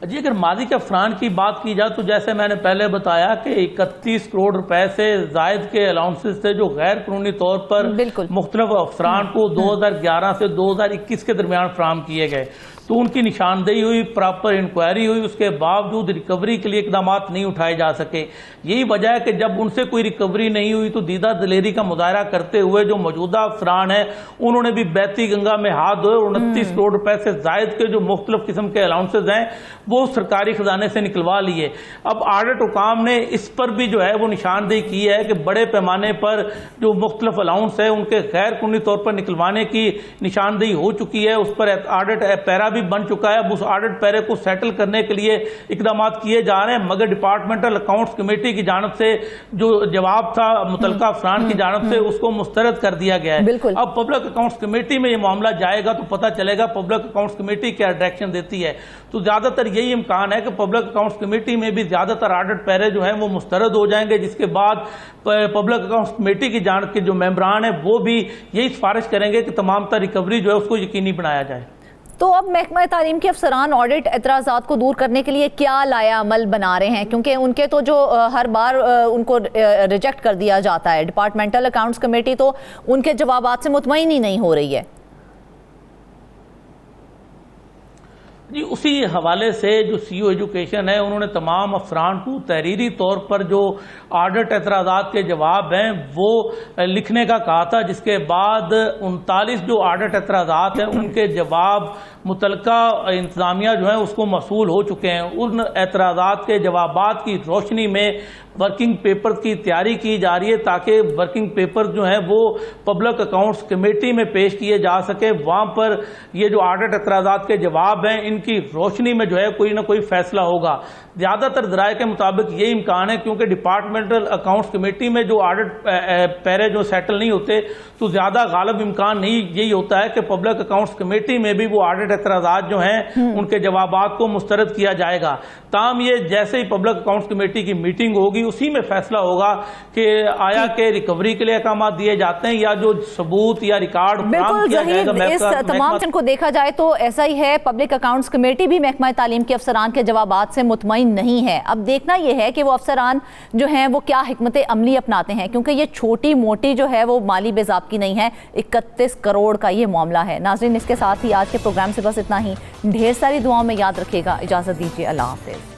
जी, अगर माजी के अफसरान की बात की जाए तो जैसे मैंने पहले बताया कि 31 करोड़ रुपए से जायद के अलाउंसेस थे जो गैर कानूनी तौर पर मुख्तलिफ अफसरान को 2011 से 2021 के दरमियान फराहम किए गए। तो उनकी निशानदेही हुई, प्रॉपर इंक्वायरी हुई, उसके बावजूद रिकवरी के लिए इकदाम नहीं उठाए जा सके। यही वजह है कि जब उनसे कोई रिकवरी नहीं हुई तो दीदा दिलेरी का मुजाहरा करते हुए जो मौजूदा अफसरान है उन्होंने भी बहती गंगा में हाथ धोए। 29 करोड़ रुपए से जायद के जो मुख्तलिफ किस्म के अलाउंसेज हैं वो सरकारी खजाने से निकलवा लिए। अब ऑडिट हुकाम ने इस पर भी जो है वो निशानदेही की है कि बड़े पैमाने पर जो मुख्तलिफ अलाउंस है उनके गैर कानूनी तौर पर निकलवाने की निशानदेही हो चुकी है। उस पर ऑडिट पैरा भी बन चुका है। उस ऑडिट पैरे को सेटल करने के लिए इकदाम किए जा रहे हैं, मगर डिपार्टमेंटल अकाउंट्स कमेटी की जानब से जो जवाब था मुतलका अफसरान की जानब से उसको मुस्तरद कर दिया गया है। अब पब्लिक अकाउंट्स कमेटी में ये मामला जाएगा तो पता चलेगा पब्लिक अकाउंट्स कमेटी क्या डायरेक्शन देती है। तो ज्यादातर यही इम्कान है कि पब्लिक अकाउंट्स कमेटी में भी ज्यादातर ऑडिट पैरे जो है वो मुस्तरद हो जाएंगे, जिसके बाद पब्लिक अकाउंट्स कमेटी की जानब के जो मेंबरान है वो भी यही सिफारिश करेंगे कि तमाम तर रिकवरी जो है उसको यकीनी बनाया जाए। तो अब महकमा तालीम के अफसरान ऑडिट एतराज़ात को दूर करने के लिए क्या लाया अमल बना रहे हैं? क्योंकि उनके तो जो हर बार उनको रिजेक्ट कर दिया जाता है, डिपार्टमेंटल अकाउंट्स कमेटी तो उनके जवाबात से मुतमईन ही नहीं हो रही है। जी, उसी हवाले से जो CEO एजुकेशन है उन्होंने तमाम अफसरान को तहरीरी तौर पर जो आडिट एतराज़ात के जवाब हैं वो लिखने का कहा था, जिसके बाद 39 जो आडिट एतराज़ात हैं उनके जवाब मुतलका इंतज़ामिया जो है उसको मसूल हो चुके हैं। उन एतराज़ात के जवाबात की रोशनी में वर्किंग पेपर की तैयारी की जा रही है ताकि वर्किंग पेपर जो है वो पब्लिक अकाउंट्स कमेटी में पेश किए जा सके। वहाँ पर ये जो आडिट एतराज़ात के जवाब हैं इनकी रोशनी में जो है कोई ना कोई फैसला होगा। ज़्यादातर ज़राए के मुताबिक ये इम्कान है, क्योंकि डिपार्टमेंटल अकाउंट्स कमेटी में जो आडिट पैरे जो सेटल नहीं होते तो ज़्यादा गालिब इम्कान नहीं यही होता है कि पब्लिक अकाउंट्स कमेटी में भी वो आडिट एतराज़ात जो हैं उनके जवाबात को मुस्तरद किया जाएगा। ताहम ये जैसे ही पब्लिक अकाउंट्स कमेटी की मीटिंग होगी उसी में फैसला होगा कि आया के रिकवरी के लिए अहकाम दिए जाते हैं या जो सबूत या रिकॉर्ड बिल्कुल ज़हीर, इस तमाम को देखा जाए तो ऐसा ही है। पब्लिक अकाउंट्स कमेटी भी महकमा तालीम के अफसरान के जवाबात से मुतमईन नहीं है। अब देखना यह है कि वो अफसरान जो हैं वो क्या हिकमत अमली अपनाते हैं, क्योंकि ये छोटी मोटी जो है वो माली बेज़ाब्ती नहीं है, 31 करोड़ का ये मामला है। नाज़रीन, इसके साथ ही आज के प्रोग्राम से बस इतना ही। ढेर सारी दुआओं में याद रखिएगा। इजाज़त दीजिए, अल्लाह हाफ़िज़।